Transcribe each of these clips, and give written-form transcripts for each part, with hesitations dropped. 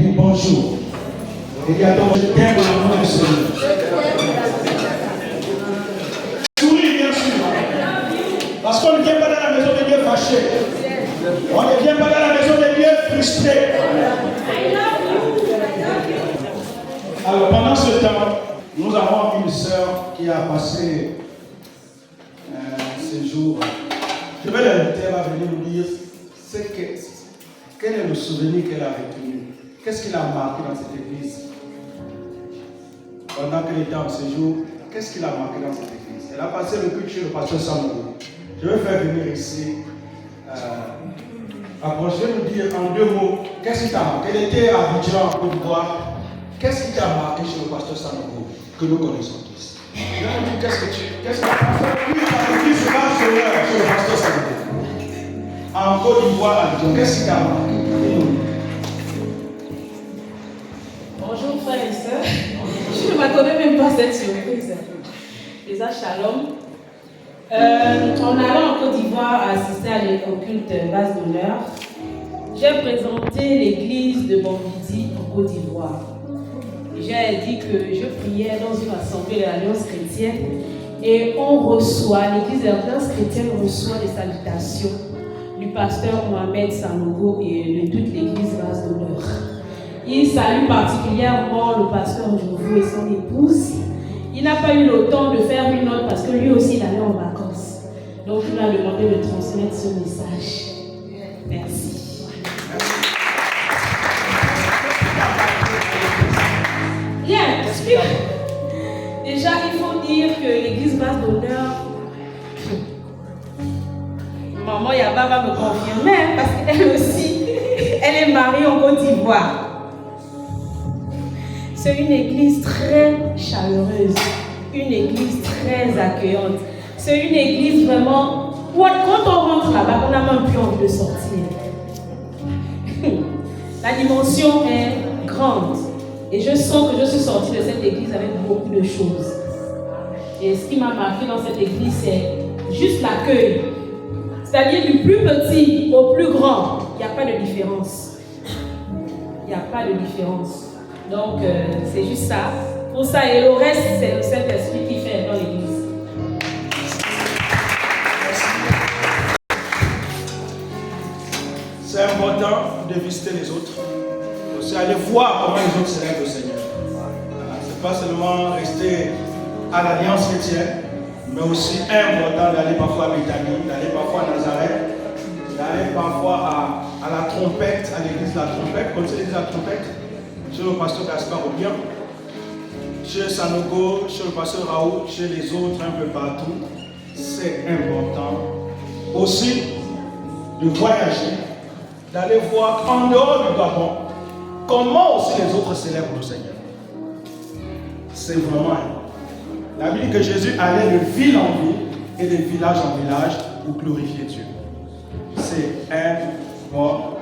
dit bonjour. Il dit à ton je t'aime dans le nom du Seigneur. Souris bien sûr. Parce qu'on ne vient pas dans la maison de Dieu fâché. On ne vient pas dans la maison de Dieu frustré. Alors pendant ce temps, nous avons une sœur qui a passé ces jours. Je vais l'inviter, elle va venir nous dire quel est le souvenir qu'elle a retenu. Qu'est-ce qui l'a marqué dans cette église? Pendant qu'elle était en séjour, qu'est-ce qui l'a marqué dans cette église? Elle a passé le culte chez le pasteur Samogo. Je vais faire venir ici. Je vais nous dire en 2 mots, qu'est-ce qui t'a marqué? Elle était à Abidjan, en Côte d'Ivoire. Qu'est-ce qui t'a marqué chez le pasteur Samogo, que nous connaissons tous? Je vais nous dire qu'est-ce que l'église se passe chez le pasteur Samogo. En Côte d'Ivoire, à Abidjan, qu'est-ce qui t'a marqué? Bonjour frères et sœurs. Je ne m'attendais même pas à cette surprise. Déjà, shalom. En allant en Côte d'Ivoire assister au culte base d'honneur, j'ai présenté l'église de Bambidi en Côte d'Ivoire. J'ai dit que je priais dans une assemblée de l'Alliance chrétienne et on reçoit, l'église de l'Alliance chrétienne reçoit des salutations du pasteur Mohamed Sanogo et de toute l'église base d'honneur. Il salue particulièrement le pasteur Jouvou et son épouse. Il n'a pas eu le temps de faire une note parce que lui aussi il allait en vacances. Donc il m'a demandé de transmettre ce message. Merci. Bien. Déjà, il faut dire que l'église base d'honneur, maman Yaba va me confirmer parce qu'elle aussi, elle est mariée en Côte d'Ivoire. C'est une église très chaleureuse, une église très accueillante. C'est une église vraiment, quand on rentre là-bas, on n'a même plus envie de sortir. La dimension est grande. Et je sens que je suis sortie de cette église avec beaucoup de choses. Et ce qui m'a marqué dans cette église, c'est juste l'accueil. C'est-à-dire du plus petit au plus grand, il n'y a pas de différence. Il n'y a pas de différence. Donc, c'est juste ça. Pour ça, et le reste, c'est le Saint-Esprit qui fait dans l'église. C'est important de visiter les autres. C'est aller voir comment les autres célèbrent le Seigneur. Ce n'est pas seulement rester à l'Alliance chrétienne, mais aussi important d'aller parfois à Béthanie, d'aller parfois à Nazareth, d'aller parfois à la trompette, à l'église de la trompette. Vous connaissez l'église de la trompette? Chez le pasteur Gaspard Obian, chez Sanogo, chez le pasteur Raoult, chez les autres, un peu partout. C'est important aussi de voyager, d'aller voir en dehors du Gabon comment aussi les autres célèbrent le Seigneur. C'est vraiment important. La Bible dit que Jésus allait de ville en ville et de village en village pour glorifier Dieu. C'est important.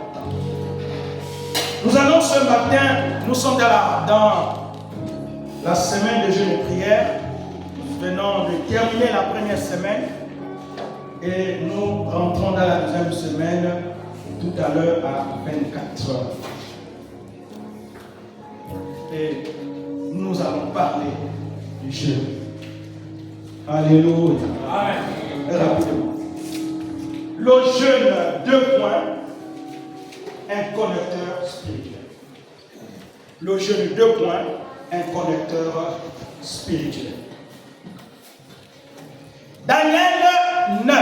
Nous allons ce matin, nous sommes dans la semaine de jeûne et prière. Nous venons de terminer la première semaine et nous rentrons dans la deuxième semaine tout à l'heure à 24 heures. Et nous allons parler du jeûne. Alléluia. Amen. Rapidement. Le jeûne, 2 points. Un connecteur spirituel. Le jeûne, 2 points, un connecteur spirituel. Daniel 9.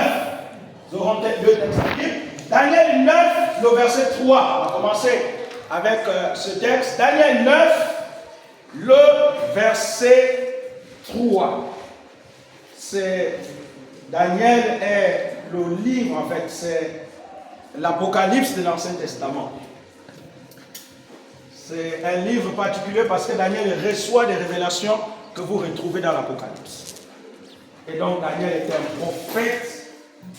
Nous aurons 2 textes à lire. Daniel 9, le verset 3. On va commencer avec ce texte. Daniel 9, le verset 3. Daniel est le livre, en fait, c'est l'Apocalypse de l'Ancien Testament. C'est un livre particulier parce que Daniel reçoit des révélations que vous retrouvez dans l'Apocalypse. Et donc Daniel est un prophète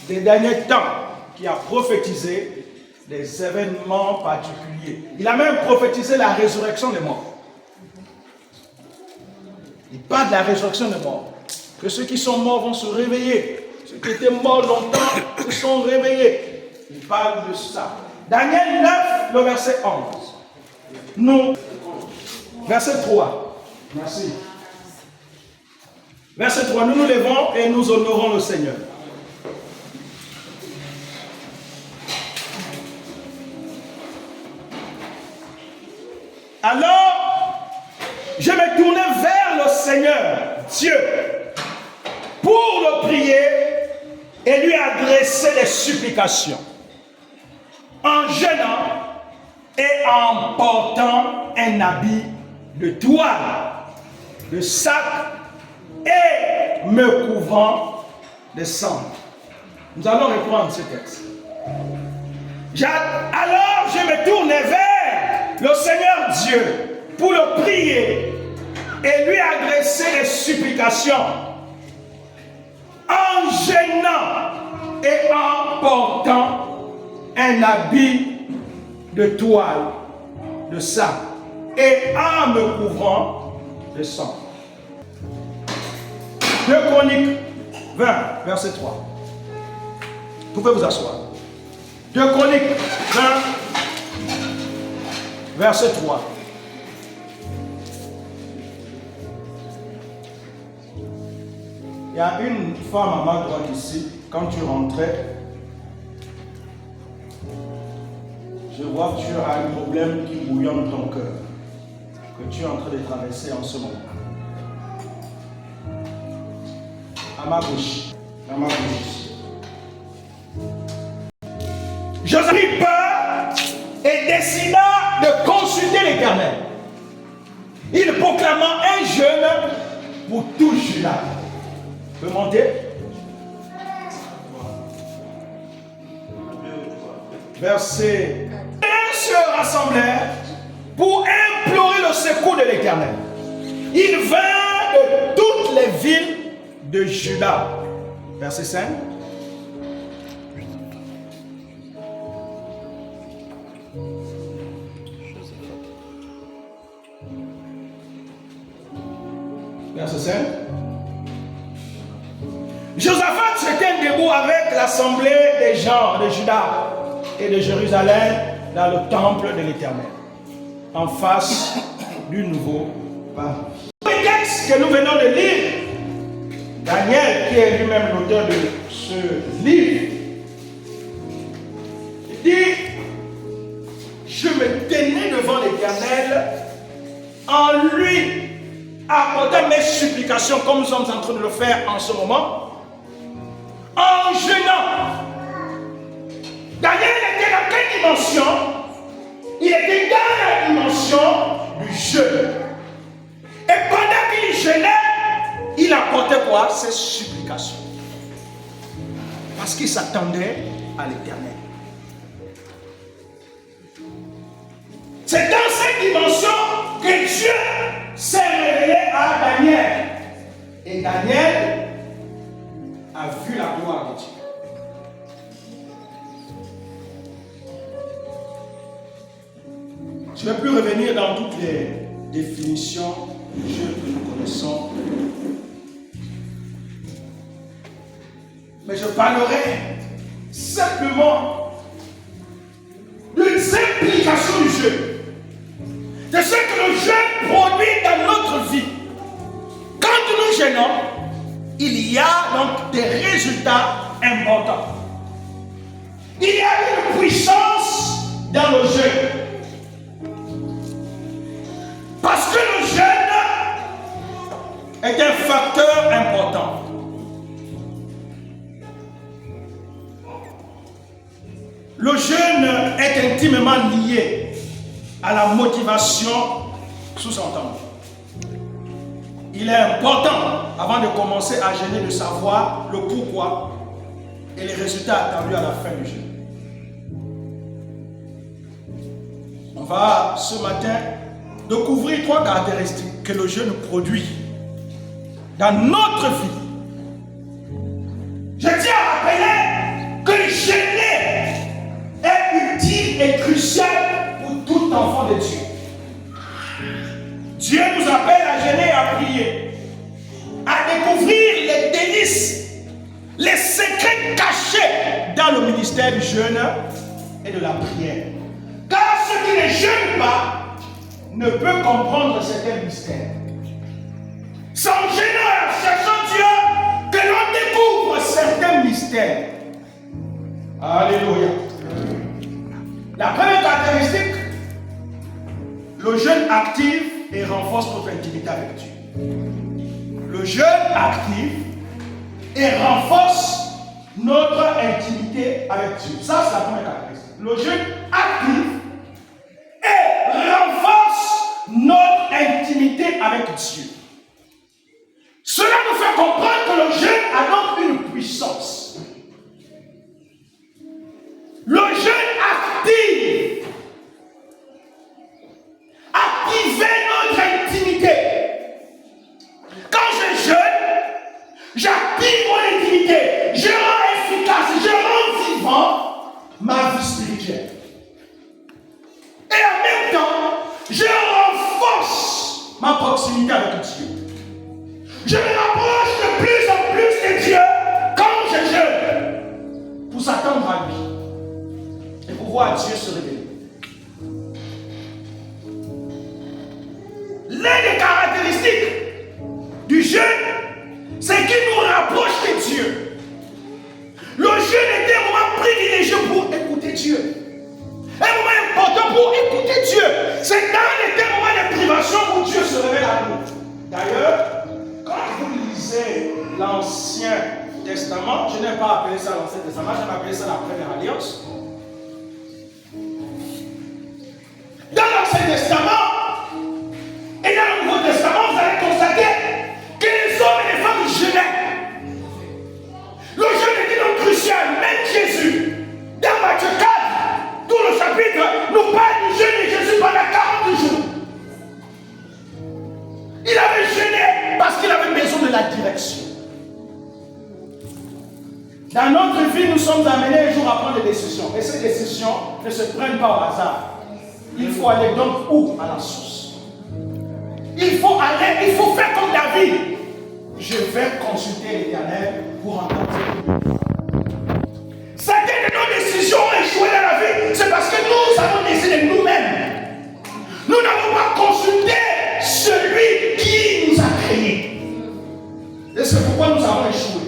des derniers temps qui a prophétisé des événements particuliers. Il a même prophétisé la résurrection des morts. Il parle de la résurrection des morts. Que ceux qui sont morts vont se réveiller. Ceux qui étaient morts longtemps se sont réveillés. Il parle de ça. Daniel 9, le verset 11. nous... Verset 3. Merci. Verset 3. Nous nous levons et nous honorons le Seigneur. Alors, je me tournai vers le Seigneur, Dieu, pour le prier et lui adresser des supplications, en jeûnant et en portant un habit de toile, de sac et me couvrant de sang. Nous allons reprendre ce texte. Alors je me tournai vers le Seigneur Dieu pour le prier et lui adresser des supplications en jeûnant et en portant un habit de toile, de sac et en me couvrant de sang. 2 Chroniques 20, verset 3. Vous pouvez vous asseoir. 2 Chroniques 20, verset 3. Il y a une femme à ma droite ici. Quand tu rentrais, je vois que tu as un problème qui bouillonne ton cœur, que tu es en train de traverser en ce moment. À ma gauche. À ma gauche. Joseph eut peur et décida de consulter l'Éternel. Il proclama un jeûne pour tout Juda. Tu peux monter? Verset. Ils se rassemblèrent pour implorer le secours de l'Éternel. Ils vinrent de toutes les villes de Juda. Verset 5. Verset 5. Josaphat se tient debout avec l'assemblée des gens de Juda et de Jérusalem dans le temple de l'Éternel, en face du nouveau parvis. Le texte que nous venons de lire, Daniel, qui est lui-même l'auteur de ce livre, il dit: je me tenais devant l'Éternel en lui apportant mes supplications, comme nous sommes en train de le faire en ce moment, en jeûnant. Daniel était dans quelle dimension? Il était dans la dimension du jeûne. Et pendant qu'il jeûnait, il apportait quoi? Ses supplications. Parce qu'il s'attendait à l'Éternel. C'est dans cette dimension que Dieu s'est révélé à Daniel. Et Daniel a vu la gloire de Dieu. Je ne vais plus revenir dans toutes les définitions du jeu que nous connaissons. Mais je parlerai simplement d'une implication du jeu. De ce que le jeûne produit dans notre vie. Quand nous jeûnons, il y a donc des résultats importants. Il y a une puissance dans le jeûne. Parce que le jeûne est un facteur important. Le jeûne est intimement lié à la motivation sous-entendue. Il est important, avant de commencer à jeûner, de savoir le pourquoi et les résultats attendus à la fin du jeûne. On va ce matin découvrir 3 caractéristiques que le jeûne produit dans notre vie. Je tiens à rappeler que jeûner est utile et crucial pour tout enfant de Dieu. Dieu nous appelle à jeûner et à prier, à découvrir les délices, les secrets cachés dans le ministère du jeûne et de la prière. Car ceux qui ne jeûnent pas ne peut comprendre certains mystères. C'est en général, cherchant Dieu, que l'on découvre certains mystères. Alléluia. La première caractéristique, le jeûne active et renforce notre intimité avec Dieu. Le jeûne active et renforce notre intimité avec Dieu. Ça, c'est la première caractéristique. Le jeûne active et renforce notre intimité avec Dieu. Cela nous fait comprendre que le jeûne a donc une puissance. Le jeûne active notre intimité. Quand je jeûne, j'active mon intimité. Je rends efficace, je rends vivant ma vie spirituelle. Et en même temps, je renforce ma proximité avec Dieu. Je me rapproche de plus en plus de Dieu quand je jeûne pour s'attendre à lui et pour voir Dieu se révéler. L'une des caractéristiques du jeûne, c'est qu'il nous rapproche de Dieu. Le jeûne était un moment privilégié pour écouter Dieu. Un moment important pour écouter Dieu. C'est dans les moments de privation où Dieu se révèle à nous. D'ailleurs, quand vous lisez l'Ancien Testament, je n'ai pas appelé ça l'Ancien Testament, je vais appeler ça la Première Alliance. Dans l'Ancien Testament et dans le Nouveau Testament, vous allez constater que les hommes et les femmes jeûnaient. Le jeûne était donc crucial. Même Jésus, dans Matthieu 4, tout le chapitre nous parle du jeûne de Jésus pendant 40 jours. Il avait jeûné parce qu'il avait besoin de la direction. Dans notre vie, nous sommes amenés un jour à prendre des décisions. Et ces décisions ne se prennent pas au hasard. Il faut aller donc où? À la source. Il faut faire comme David. Je vais consulter l'Éternel pour entendre ce certaines de nos décisions échouées dans la vie, c'est parce que nous avons décidé nous-mêmes. Nous n'avons pas consulté celui qui nous a créés. Et c'est pourquoi nous avons échoué.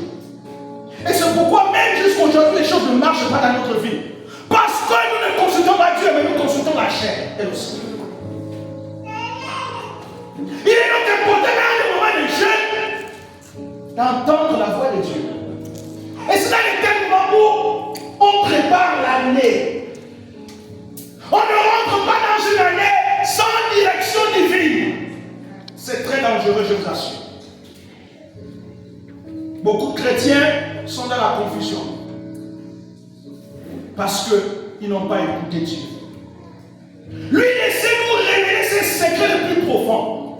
Et c'est pourquoi même jusqu'aujourd'hui les choses ne marchent pas dans notre vie. Parce que nous ne consultons pas Dieu, mais nous consultons la chair et le sang. Il est donc important dans le moment de jeûne d'entendre la voix de Dieu. Et c'est dans les moments où on prépare l'année. On ne rentre pas dans une année sans direction divine. C'est très dangereux, je vous assure. Beaucoup de chrétiens sont dans la confusion parce qu'ils n'ont pas écouté Dieu. Lui, laissez-nous révéler ses secrets les plus profonds.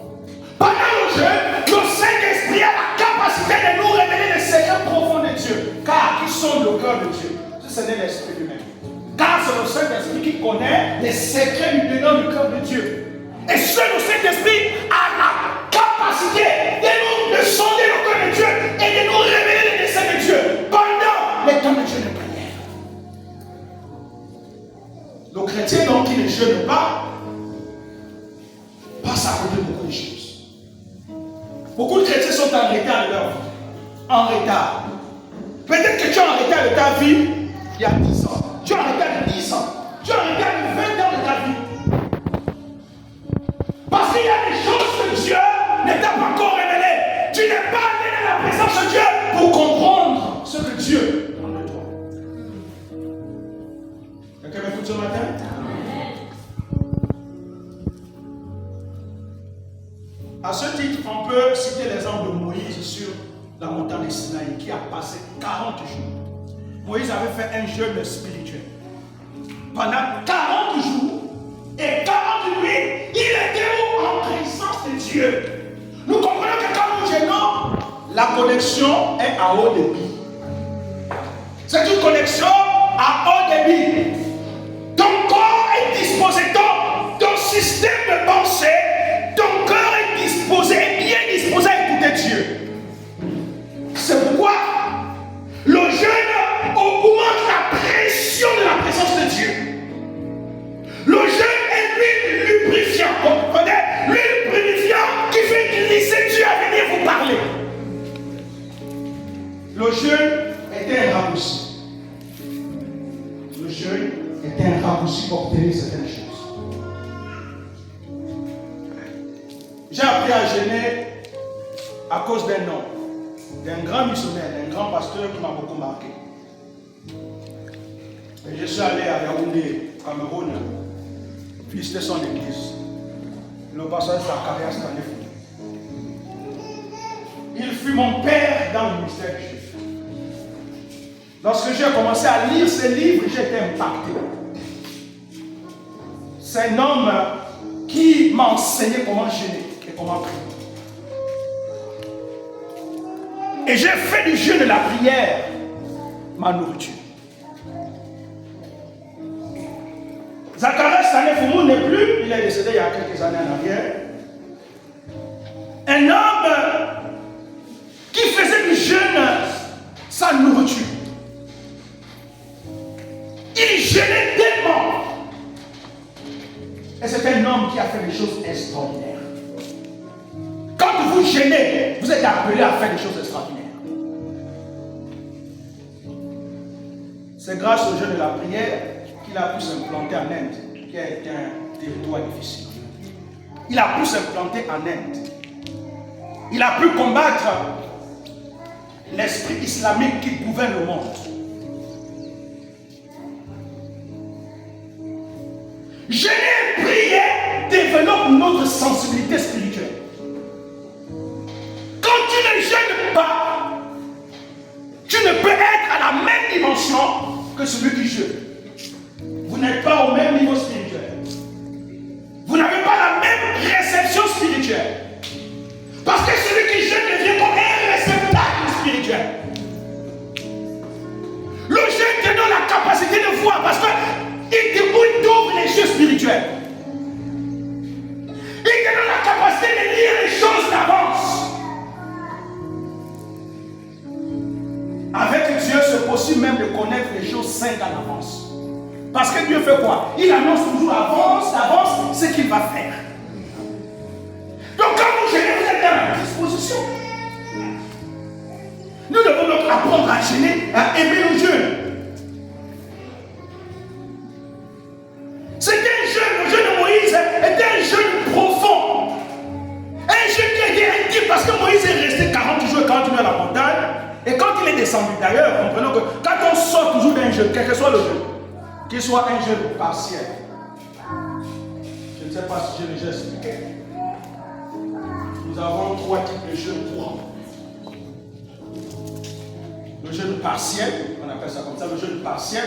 Pendant le jeûne, le Saint-Esprit a la capacité de nous révéler les secrets profonds de Dieu. Car qui sont le cœur de Dieu? Ce n'est l'Esprit lui-même. Car c'est le Saint-Esprit qui connaît les secrets du dedans du cœur de Dieu. Et seul le Saint-Esprit a la capacité de sonder le cœur de Dieu et de nous révéler les desseins de Dieu pendant les temps de Dieu de prière. Le chrétien donc qui ne jeûne pas passe à côté de beaucoup de choses. Beaucoup de chrétiens sont en retard de leur vie. En retard. Peut-être que tu es en retard de ta vie il y a 10 ans. Tu es en retard de 10 ans. Tu es en retard de 20 ans de ta vie. Parce qu'il y a des choses que Dieu ne t'a pas encore révélées. Tu n'es pas allé dans la présence de Dieu pour comprendre ce que Dieu demande de toi. Quelqu'un m'écoute ce matin? À ce titre, on peut citer l'exemple de Moïse sur la montagne de Sinaï qui a passé 40 jours. Moïse avait fait un jeûne spirituel. Pendant 40 jours et 40 nuits, il était en présence de Dieu. Nous comprenons que quand nous jeûnons, la connexion est à haut débit. C'est une connexion à haut débit. Ton corps est disposé, ton système de pensée, ton cœur est disposé, bien disposé à écouter Dieu. C'est pourquoi le jeûne augmente la pression de la présence de Dieu. Le jeûne est lui lubrifiant. Comprenez était un raccourci pour obtenir certaines choses. J'ai appris à jeûner à cause d'un homme, d'un grand missionnaire, d'un grand pasteur qui m'a beaucoup marqué. Et je suis allé à Yaoundé, Cameroun, visiter son église. Le pasteur Zacharias Kanefou. Il fut mon père dans le ministère juif. Lorsque j'ai commencé à lire ses livres, j'ai été impacté. C'est un homme qui m'a enseigné comment jeûner et comment prier. Et j'ai fait du jeûne de la prière ma nourriture. Zacharias Kanefou n'est plus, il est décédé il y a quelques années en arrière. Un homme qui faisait du jeûne sa nourriture. Il jeûnait tellement. Et c'est un homme qui a fait des choses extraordinaires. Quand vous jeûnez, vous êtes appelé à faire des choses extraordinaires. C'est grâce au jeûne de la prière qu'il a pu s'implanter en Inde, qui a été un territoire difficile. Il a pu s'implanter en Inde. Il a pu combattre l'esprit islamique qui gouverne le monde. Jeûner et prier développe notre sensibilité spirituelle. Quand tu ne jeûnes pas, tu ne peux être à la même dimension que celui qui jeûne. Vous n'êtes pas au même niveau spirituel. Vous n'avez pas la même réception spirituelle. Parce que celui qui jeûne devient comme un réceptacle spirituel. Le jeûne te donne la capacité de voir parce qu'il t'ouvre les yeux spirituels. Il te donne la capacité de lire les choses d'avance. Avec Dieu, c'est possible même de connaître les choses 5 ans d'avance. Parce que Dieu fait quoi? Il annonce toujours d'avance ce qu'il va faire. Donc quand vous jeûnez, vous êtes dans la disposition. Nous devons donc apprendre à jeûner, à aimer le jeûne. C'était un jeûne, le jeûne de Moïse était un jeûne profond. Un jeûne qui a été intime parce que Moïse est resté 40 jours et 40 nuits à la montagne. Et quand il est descendu d'ailleurs, comprenons que quand on sort toujours d'un jeûne, quel que soit le jeûne, qu'il soit un jeûne partiel, je ne sais pas si je l'ai déjà expliqué. Nous avons 3 types de jeûnes courants. Le jeûne partiel, on appelle ça comme ça, le jeûne partiel,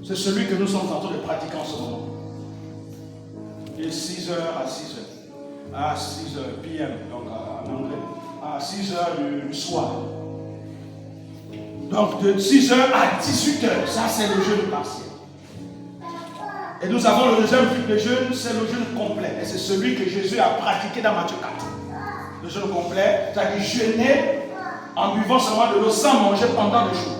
c'est celui que nous sommes en train de pratiquer en ce moment. De 6h à 6h. À 6h p.m., donc en anglais. À 6h du soir. Donc de 6h à 18h, ça c'est le jeûne partiel. Et nous avons le deuxième type de jeûne, c'est le jeûne complet. Et c'est celui que Jésus a pratiqué dans Matthieu 4. Le jeûne complet, c'est-à-dire jeûner en buvant seulement de l'eau sans manger pendant 2 jours.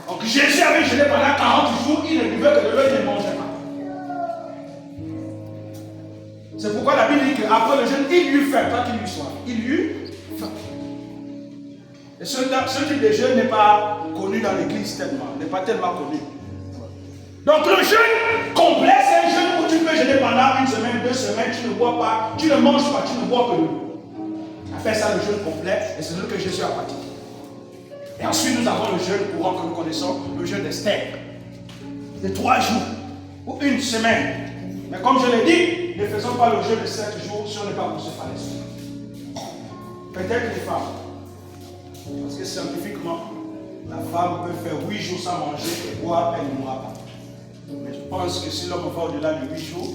Donc Jésus avait jeûné pendant 40 jours, il ne buvait que de l'eau, il ne mangeait pas. C'est pourquoi la Bible dit qu'après le jeûne, il lui fait, pas qu'il lui soit. Il lui fait. Et ce type de jeûne n'est pas connu dans l'église tellement, n'est pas tellement connu. Donc le jeûne complet, c'est un jeûne où tu peux jeûner pendant 1 semaine, 2 semaines, tu ne bois pas, tu ne manges pas, tu ne bois que l'eau. On appelle ça le jeûne complet et c'est ce que Jésus a pratiqué. Et ensuite nous avons le jeûne courant que nous connaissons, le jeûne d'Esther. De 3 jours ou 1 semaine. Mais comme je l'ai dit, ne faisons pas le jeûne de 7 jours si on n'est pas poussé par l'esprit. Peut-être les femmes. Parce que scientifiquement, la femme peut faire 8 jours sans manger et boire, elle ne mourra pas. Mais je pense que si l'homme va au-delà de 8 jours,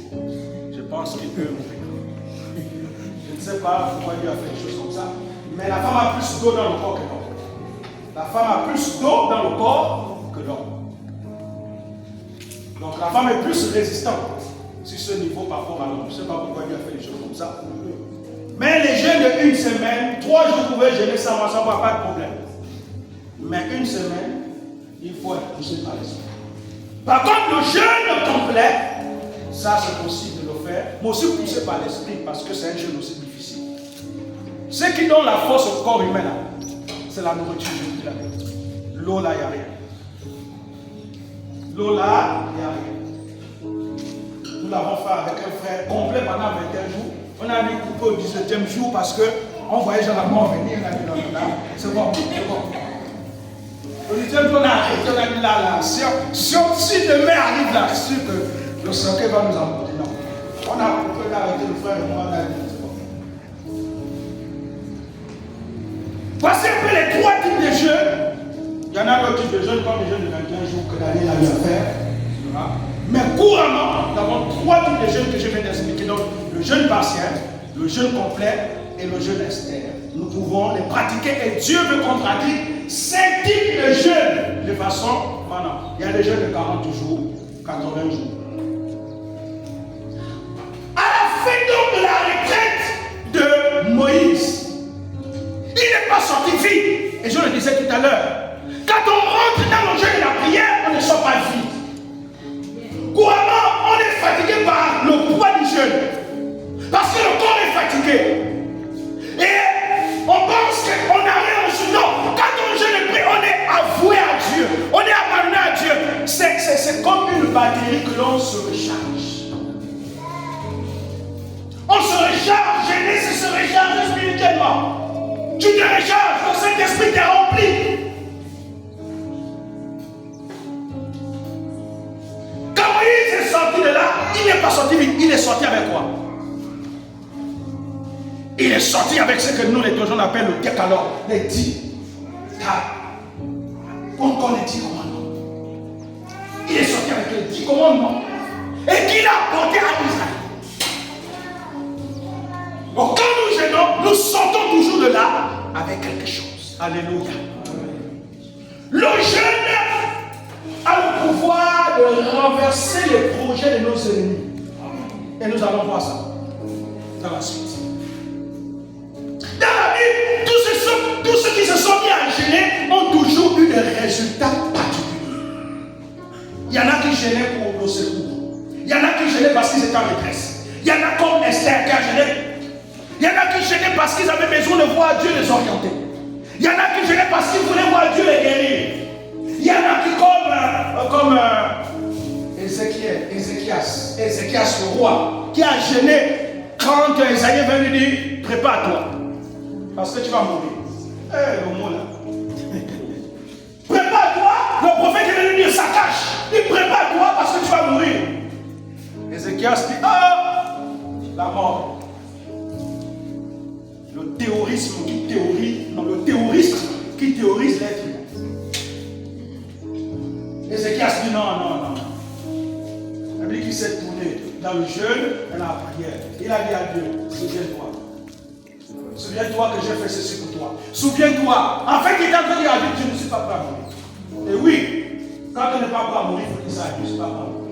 je pense qu'il peut mourir. Je ne sais pas pourquoi Dieu a fait des choses comme ça. Mais la femme a plus d'eau dans le corps que l'homme. La femme a plus d'eau dans le corps que l'homme. Donc la femme est plus résistante sur ce niveau par rapport à l'homme. Je ne sais pas pourquoi Dieu a fait des choses comme ça. Mais les jeûnes de 1 semaine, 3 jours, vous pouvez jeûner sans manger, pas de problème. Mais 1 semaine, il faut être poussé par l'esprit. Par contre, le jeûne complet, ça c'est possible de le faire, mais aussi poussé par l'esprit, parce que c'est un jeûne aussi difficile. Ce qui donne la force au corps humain, c'est la nourriture, je vous l'avais dit. L'eau là, il n'y a rien. L'eau là, il n'y a rien. Nous l'avons fait avec un frère complet pendant 21 jours. On a mis coupé au 17e jour parce qu'on voyait généralement venir. On a dit non, c'est bon, c'est bon. Au 17e jour, on a arrêté, on a dit là, si demain arrive là, c'est sûr que le cercueil va nous emporter. Non. On a coupé, on a arrêté le frère et moi, on a dit c'est bon. Voici un peu les 3 types de jeûnes. Il y en a d'autres types de jeûnes comme les jeûnes de 21 jours que Daniel a eu à faire. Mais couramment, nous avons 3 types de jeûnes que je viens d'expliquer. Donc, le jeûne partiel, le jeûne complet et le jeûne externe. Nous pouvons les pratiquer et Dieu veut qu'on pratique 5 types de jeûnes de façon. Maintenant, il y a les jeûnes de 40 jours, 80 jours. À la fin donc de la retraite de Moïse, il n'est pas sorti vite. Et je le disais tout à l'heure. Quand on rentre dans le jeûne et la prière, on ne sort pas vite. Couramment, on est fatigué par le poids du jeûne. Parce que le corps est fatigué. Et on pense qu'on n'a rien reçu. Non, quand on jeûne et prie, on est avoué à Dieu. On est abandonné à Dieu. C'est comme une batterie que l'on se recharge. On se recharge, jeûner, c'est se recharger spirituellement. Tu te recharges, ton Saint-Esprit t'est rempli. Quand Moïse est sorti de là, il n'est pas sorti vite, il est sorti avec quoi? Il est sorti avec ce que nous les gens appellent le décalogue, les 10. Encore les 10 commandements. Il est sorti avec les 10 commandements et qu'il a apporté à Israël. Donc quand nous gênons, nous sortons toujours de là avec quelque chose. Alléluia. Le jeûne a le pouvoir de renverser les projets de nos ennemis. Et nous allons voir ça dans la suite. Dans la Bible, tous ceux qui se sont mis à gêner ont toujours eu des résultats particuliers. Il y en a qui gênaient pour le secours. Il y en a qui gênaient parce qu'ils étaient en détresse. Il y en a comme Esther qui a gêné. Il y en a qui gênaient parce qu'ils avaient besoin de voir Dieu les orienter. Il y en a qui gênaient parce qu'ils voulaient voir Dieu les guérir. Il y en a qui comme Ézéchias le roi, qui a gêné quand Isaïe vint lui dire prépare-toi, parce que tu vas mourir. Le mot là. Prépare-toi, le prophète est venu lui dire ça cache. Il prépare-toi parce que tu vas mourir. Ézéchias dit la mort. Le terroriste qui théorise l'être humain. Ézéchias dit non. La Bible qui s'est tourné dans le jeûne et la prière. Il a dit à Dieu, souviens-toi. Souviens-toi que j'ai fait ceci pour toi. Souviens-toi. En fait, il est en train de dire à Dieu, je ne suis pas prêt à mourir. Et oui, quand on n'est pas prêt à mourir, il faut dire ça à Dieu, je ne suis pas prêt à mourir.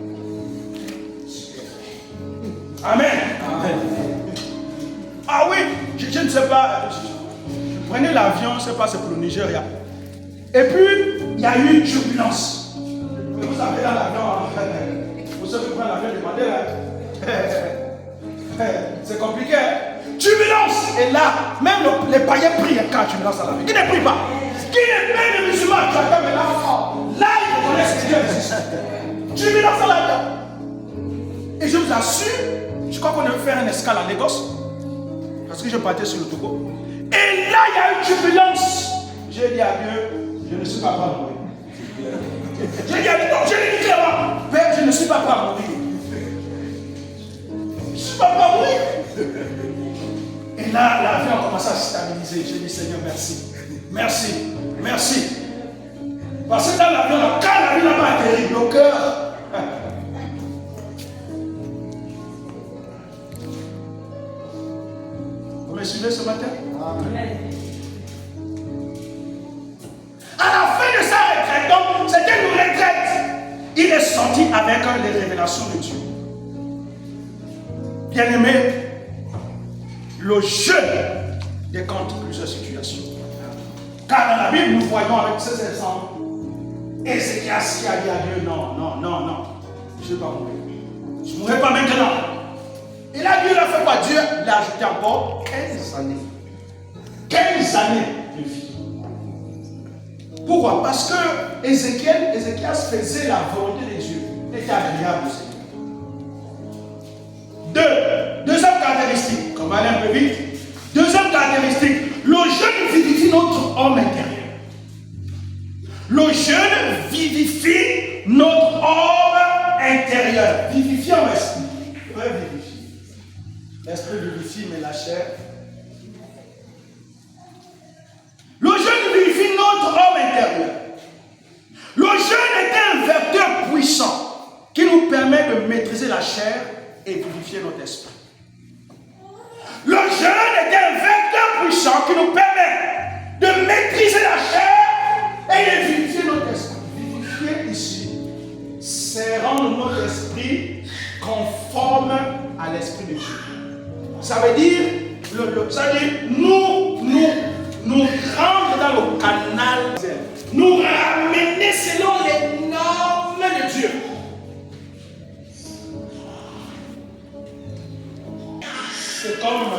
Amen. Amen. Ah oui, je ne sais pas. Prenez l'avion, je ne sais pas, c'est pour le Nigeria. Et puis, il y a eu une turbulence. Mais vous savez, dans l'avion, vous savez, vous prenez l'avion, demandez là. C'est compliqué. Turbulence. Et là, même les païens prient quand turbulence à la vie. Qui ne prie pas? Qui ne prie les musulmans? Mais là, ils connaissent ce Dieu existe. Turbulence à la vie. Et je vous assure, je crois qu'on devait faire un escale à Lagos. Parce que je partais sur le Togo. Et là, il y a une turbulence. J'ai dit à Dieu, je ne suis pas prêt à mourir. J'ai dit à Dieu, non, je l'ai dit clairement, Père, je ne suis pas prêt à mourir. Je ne suis pas prêt à mourir. Et là, l'avion a commencé à se stabiliser. J'ai dit, Seigneur, merci. Merci. Parce que dans l'avion, quand l'avion n'a pas atterri, le cœur. Vous me suivez ce matin? Amen. À la fin de sa retraite, donc c'était une retraite, il est sorti avec les révélations de Dieu. Bien-aimé, le jeûne décompte plusieurs situations. Car dans la Bible, nous voyons avec ces exemples, Ézéchias qui a dit à Dieu, non, je ne vais pas mourir. Je ne mourrai pas maintenant. Et là, Dieu l'a fait quoi? Dieu l'a ajouté encore 15 années. 15 années de vie. Pourquoi? Parce que Ézéchias faisait la volonté de Dieu. Il était agréable au Seigneur. Deuxième caractéristique, on va aller un peu vite. Deuxième caractéristique, le jeûne vivifie notre homme intérieur. Le jeûne vivifie notre homme intérieur. Vivifie en esprit. Oui, vivifie. L'esprit vivifie, mais la chair. Le jeûne vivifie notre homme intérieur. Le jeûne est un vecteur puissant qui nous permet de maîtriser la chair et vivifier notre esprit. Le jeûne est un vecteur puissant qui nous permet de maîtriser la chair et de vivifier notre esprit. Vivifier ici, c'est rendre notre esprit conforme à l'esprit de Dieu. Ça veut dire, nous rendre dans le canal, nous ramener selon les normes de Dieu. C'est comme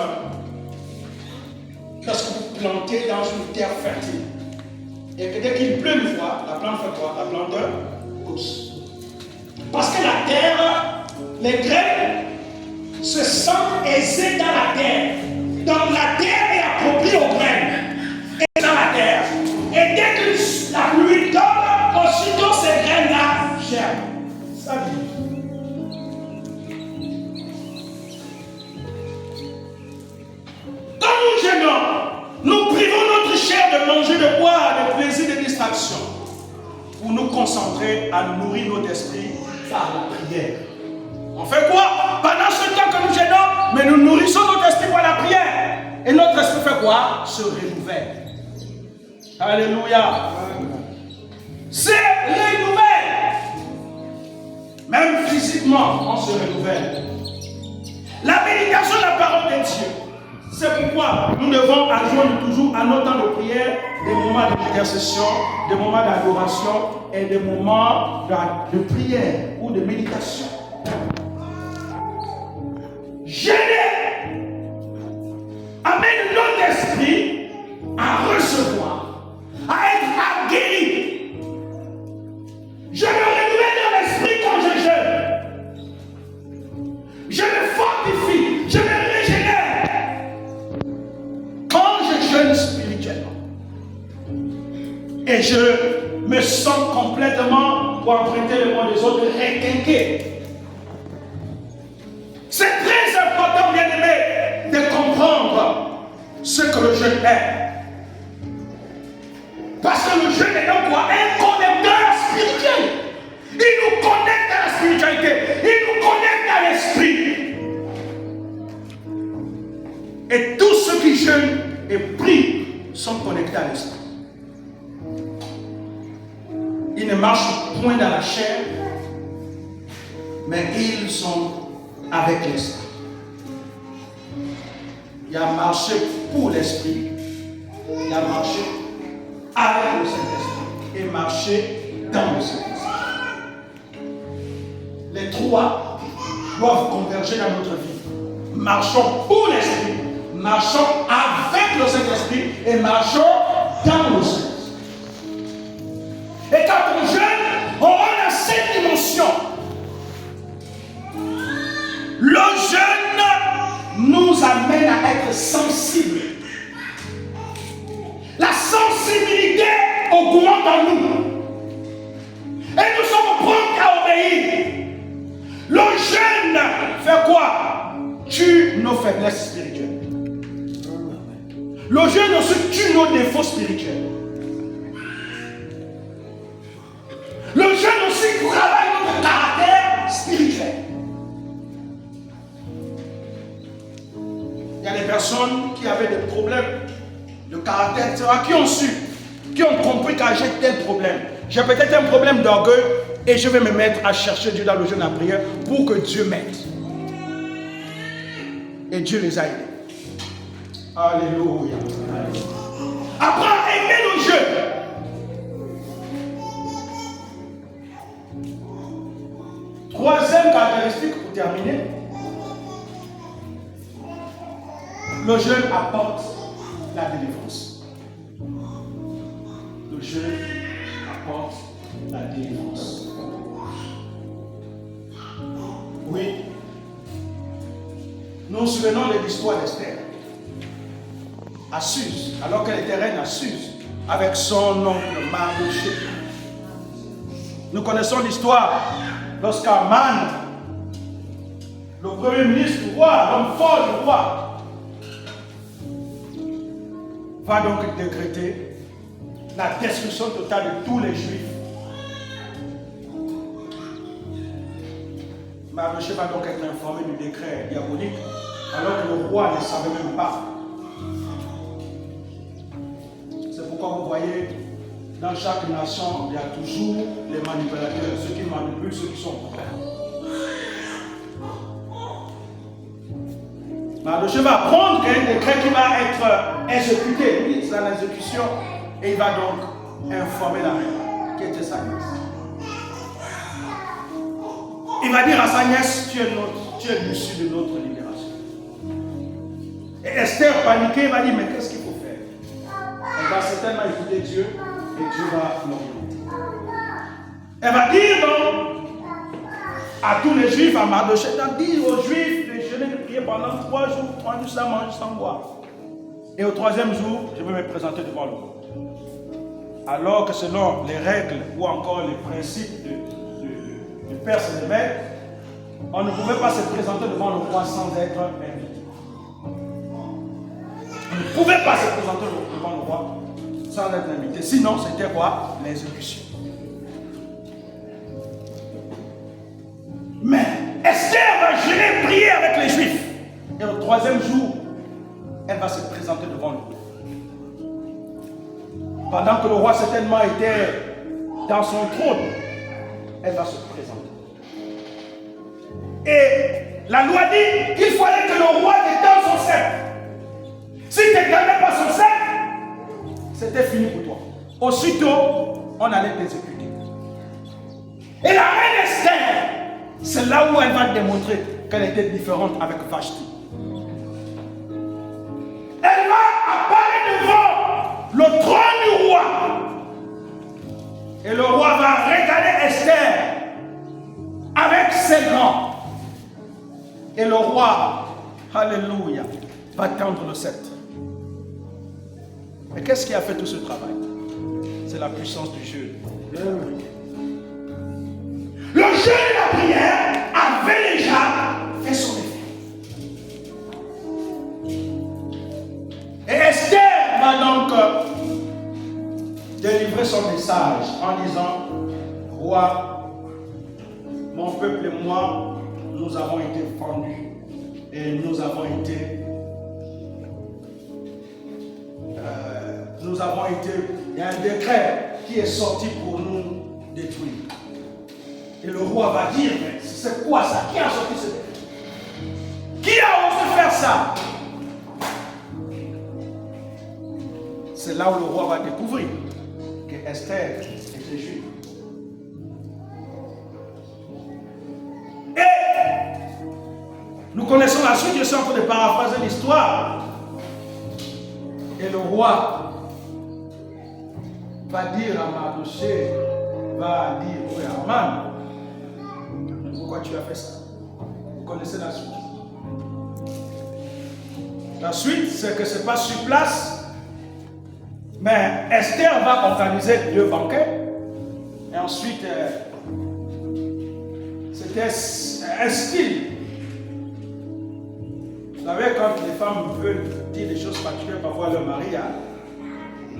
lorsque vous plantez dans une terre fertile. Et que dès qu'il pleut une fois, la plante fait quoi? La plante pousse. Parce que la terre, les graines se sentent aisées dans la terre. Donc la terre est appropriée aux graines. Et dans la terre. Et dès que la pluie tombe, aussitôt ces graines-là germent. Ça vit. Quand nous jeûnons, nous privons notre chair de manger, de boire, de plaisir, de distraction, pour nous concentrer à nourrir notre esprit par la prière. On fait quoi? Pendant ce temps que nous jeûnons, mais nous nourrissons notre esprit par la prière. Et notre esprit fait quoi? Se renouvelle. Alléluia. C'est renouvelle. Même physiquement, on se renouvelle. La méditation de la parole de Dieu. C'est pourquoi nous devons adjoindre toujours à nos temps de prière des moments d'intercession, des moments d'adoration et des moments de prière ou de méditation. Jeûner amène notre esprit à recevoir, à être guéri. Je me renouvelle dans l'esprit quand je jeûne. Je me fortifie, je me régénère. Quand je jeûne spirituellement. Et je me sens complètement, pour emprunter le mot des autres, requinqué. C'est très important, bien-aimé, de comprendre ce que le jeûne est. Parce que le jeûne est donc quoi? Un connecteur spirituel. Il nous connecte à la spiritualité. Il nous connecte à l'esprit. Et tous ceux qui jeûnent et prient sont connectés à l'esprit. Ils ne marchent point dans la chair, mais ils sont avec l'esprit. Il y a marché pour l'esprit, il y a marché avec le Saint-Esprit et marché dans le Saint-Esprit. Les trois doivent converger dans notre vie. Marchons pour l'esprit, marchons avec le Saint-Esprit et marchons dans le Saint-Esprit. Et quand on jeûne, on a cette dimension. Le jeûne nous amène à être sensibles. La sensibilité augmente en nous. Et nous sommes prompts à obéir. Le jeûne fait quoi? Tue nos faiblesses spirituelles. Le jeûne aussi tue nos défauts spirituels. Le jeûne aussi travaille notre caractère spirituel. Il y a des personnes qui avaient des problèmes de caractère, etc., qui ont compris qu'à j'ai tel problème. J'ai peut-être un problème d'orgueil et je vais me mettre à chercher Dieu dans le jeûne, la prière pour que Dieu m'aide. Et Dieu les a aidés. Alléluia. Apprends à aimer le jeûne. Troisième caractéristique pour terminer. Le jeûne apporte la délivrance. Le jeûne apporte la délivrance. Oui. Nous nous souvenons de l'histoire d'Esther. À Suse, alors qu'elle était reine à Suse, avec son oncle Mardochée. Nous connaissons l'histoire lorsqu'Aman, le premier ministre du roi, l'homme fort du roi, va donc décréter la destruction totale de tous les Juifs. Mardochée va donc être informé du décret diabolique, alors que le roi ne savait même pas. C'est pourquoi vous voyez, dans chaque nation, il y a toujours les manipulateurs, ceux qui manipulent, ceux qui sont contraires. Mardochée va apprendre qu'il y a un décret qui va être exécuté. Oui, c'est l'exécution. Et il va donc informer la reine, qui était sa nièce. Il va dire à sa nièce, tu es l'issue de notre libération. Et Esther, paniquée, va dire, mais qu'est-ce qu'il faut faire? Elle va certainement écouter Dieu et Dieu va l'orienter. Elle va dire donc à tous les Juifs, à Mardochée, dire aux Juifs de jeûner, de prier pendant 3 jours, 3 jours sans manger, sans boire. Et au 3e jour, je vais me présenter devant le roi. Alors que selon les règles ou encore les principes de Perse et de Mède, on ne pouvait pas se présenter devant le roi sans être invité. On ne pouvait pas se présenter devant le roi sans être invité. Sinon, c'était quoi? L'exécution. Mais Esther va jeûner, prier avec les Juifs. Et au 3e jour, elle va se présenter devant le roi. Pendant que le roi certainement était dans son trône, elle va se présenter. Et la loi dit qu'il fallait que le roi détende son sceptre. Si tu n'étendais pas son sceptre, c'était fini pour toi. Aussitôt, on allait t'exécuter. Et la reine Esther, c'est là où elle va démontrer qu'elle était différente avec Vashti. Elle va apparaître devant le trône du roi. Et le roi va regarder Esther avec ses grands. Et le roi, alléluia, va tendre le sceptre. Et qu'est-ce qui a fait tout ce travail? C'est la puissance du jeûne. Le jeûne et la prière avaient déjà fait son effet. Et Esther va donc délivrer son message en disant, roi, mon peuple et moi, nous avons été fendus et nous avons été, il y a un décret qui est sorti pour nous détruire. Et le roi va dire, mais c'est quoi ça? Qui a sorti ce décret? Qui a osé faire ça? C'est là où le roi va découvrir que Esther était juive. Nous connaissons la suite, je suis en train de paraphraser l'histoire. Et le roi va dire à Mardochée, va dire, oui, Aman, pourquoi tu as fait ça? Vous connaissez la suite. La suite, c'est que ce n'est pas sur place, mais Esther va organiser 2 banquets. Et ensuite, c'était un style. Vous savez, quand les femmes veulent dire des choses particulières parfois à leur mari,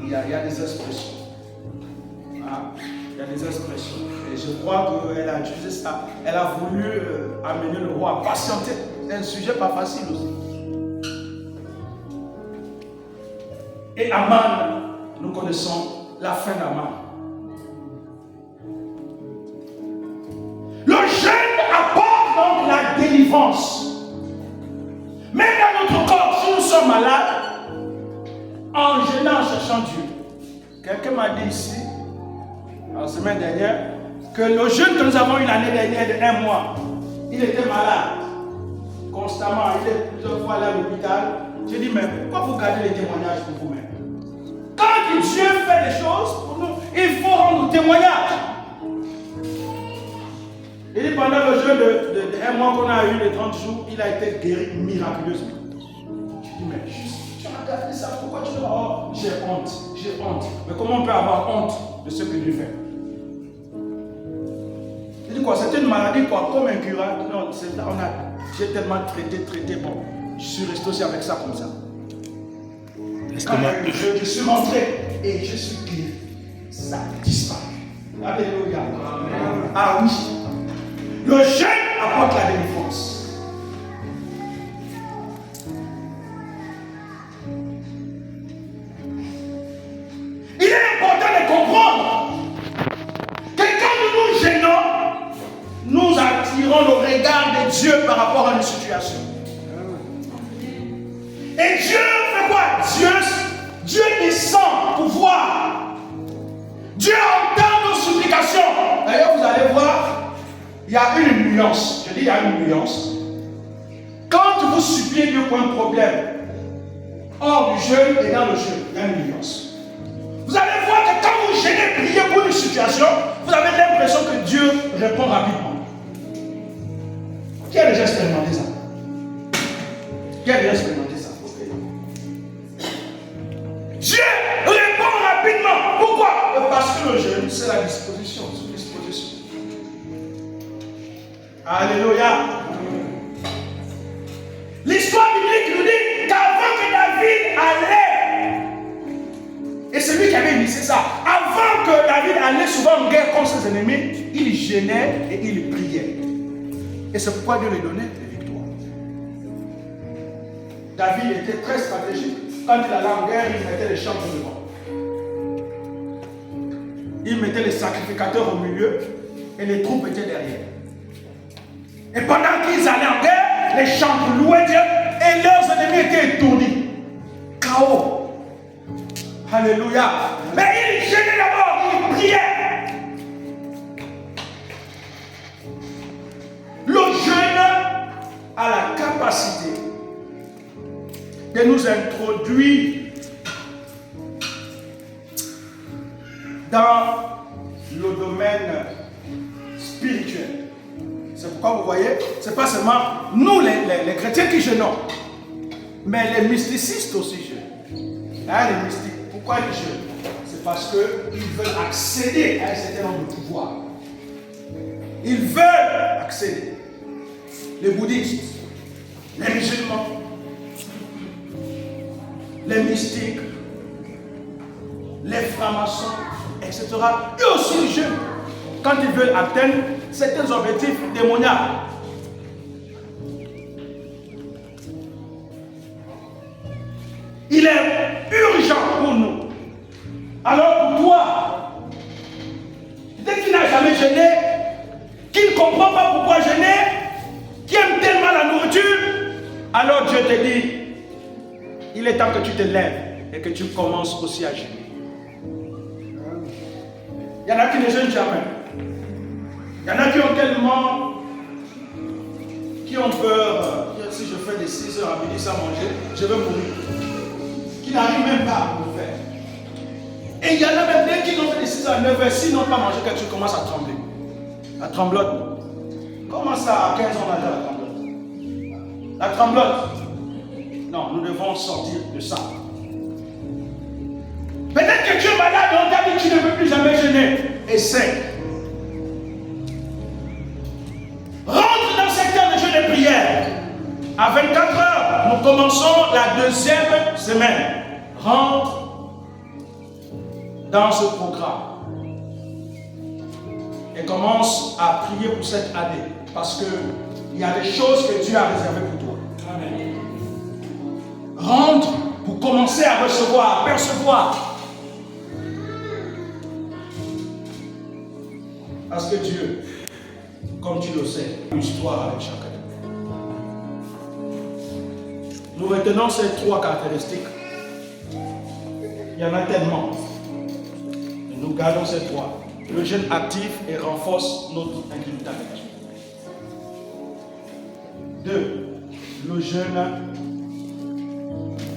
il y a des expressions. Ah, il y a des expressions. Et je crois qu'elle a utilisé ça. Elle a voulu amener le roi à patienter. C'est un sujet pas facile aussi. Et Aman, nous connaissons la fin d'Aman. Le jeûne apporte donc la délivrance. Mais dans notre corps, si nous sommes malades, en jeûnant, en cherchant Dieu. Quelqu'un m'a dit ici, la semaine dernière, que le jeûne que nous avons eu l'année dernière de 1 mois, il était malade. Constamment, il est plusieurs fois là à l'hôpital. J'ai dit, mais pourquoi vous gardez les témoignages pour vous-même? Quand Dieu fait des choses pour nous, il faut rendre témoignage. Il dit pendant le jeûne de 1 mois qu'on a eu, de 30 jours, il a été guéri miraculeusement. Je dis, mais tu as gardé ça, pourquoi tu dis, oh, j'ai honte. Mais comment on peut avoir honte de ce que Dieu fait? Il dit quoi? C'était une maladie quoi, comme incurable. Non, j'ai tellement traité, bon. Je suis resté aussi avec ça comme ça. Quand je suis rentré et je suis guéri, ça disparaît. Alléluia. Amen. Ah oui. Le jeûne apporte la délivrance. Il est important de comprendre que quand nous gênons, nous attirons le regard de Dieu par rapport à une situation. Et Dieu fait quoi? Dieu descend pour voir. Dieu entend nos supplications. D'ailleurs, vous allez voir, il y a une nuance. Je dis il y a une nuance. Quand vous suppliez Dieu pour un problème, hors du jeûne et dans le jeûne, il y a une nuance. Vous allez voir que quand vous gênez prier pour une situation, vous avez l'impression que Dieu répond rapidement. Qui a déjà expérimenté ça? Qui a déjà expérimenté ça? Dieu répond rapidement. Pourquoi? Parce que le jeûne, c'est la disposition. Alléluia. L'histoire biblique nous dit qu'avant que David allait, et c'est lui qui avait initié ça, avant que David allait souvent en guerre contre ses ennemis, il gênait et il priait. Et c'est pourquoi Dieu lui donnait des victoires. David était très stratégique. Quand il allait en guerre, il mettait les champs devant. Il mettait les sacrificateurs au milieu et les troupes étaient derrière. Et pendant qu'ils allaient en guerre, les champs louaient Dieu et leurs ennemis étaient étourdis. Chaos. Alléluia. Mais il gênait d'abord, il priait. Le jeûne a la capacité de nous introduire dans le domaine spirituel. C'est pourquoi vous voyez, ce n'est pas seulement nous les chrétiens qui jeûnons, mais les mysticistes aussi jeûnent. Hein, les mystiques, pourquoi ils jeûnent? C'est parce qu'ils veulent accéder à un certain nombre de pouvoirs. Ils veulent accéder. Les bouddhistes, les musulmans, les mystiques, les francs-maçons, etc. Eux aussi ils jeûnent quand ils veulent atteindre certains objectifs démoniaques. Il est urgent pour nous. Alors pour toi, dès qu'il n'a jamais jeûné, qu'il ne comprend pas pourquoi jeûner, qui aime tellement la nourriture, alors Dieu te dit, il est temps que tu te lèves et que tu commences aussi à jeûner. Il y en a qui ne jeûnent jamais. Il y en a qui ont tellement, qui ont peur, si je fais des 6 heures à midi sans manger, je vais mourir. Qui n'arrivent même pas à le faire. Et il y en a même qui ont fait des 6 heures à 9 heures, s'ils n'ont pas mangé quelque chose, commencent à trembler. La tremblote. Comment ça à 15 ans d'âge la tremblote? La tremblote. Non, nous devons sortir de ça. Peut-être que tu es malade, on t'a dit que tu ne veux plus jamais jeûner. Essaie. Rentre dans le secteur de jeûne et prière. À 24 heures, nous commençons la 2e semaine. Rentre dans ce programme. Et commence à prier pour cette année. Parce qu'il y a des choses que Dieu a réservées pour toi. Amen. Rentre pour commencer à recevoir, à percevoir. Parce que Dieu, comme tu le sais, a une histoire avec chacun. Nous retenons ces 3 caractéristiques. Il y en a tellement. Et nous gardons ces 3. Le jeûne actif et renforce notre intimité avec Dieu. 2. Le jeûne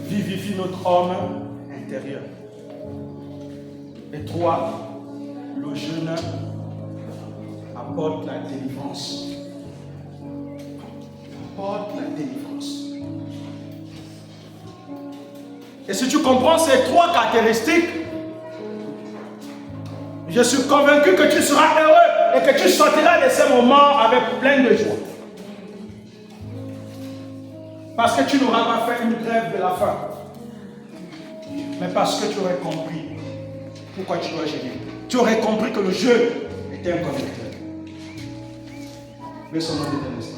vivifie notre homme intérieur. Et 3. Le jeûne apporte la délivrance. Apporte la délivrance. Et si tu comprends ces trois caractéristiques, je suis convaincu que tu seras heureux et que tu sortiras de ces moments avec plein de joie. Parce que tu n'auras pas fait une grève de la faim, mais parce que tu aurais compris pourquoi tu dois jeûner. Tu aurais compris que le jeûne était un conducteur. Mais son nom est un instant.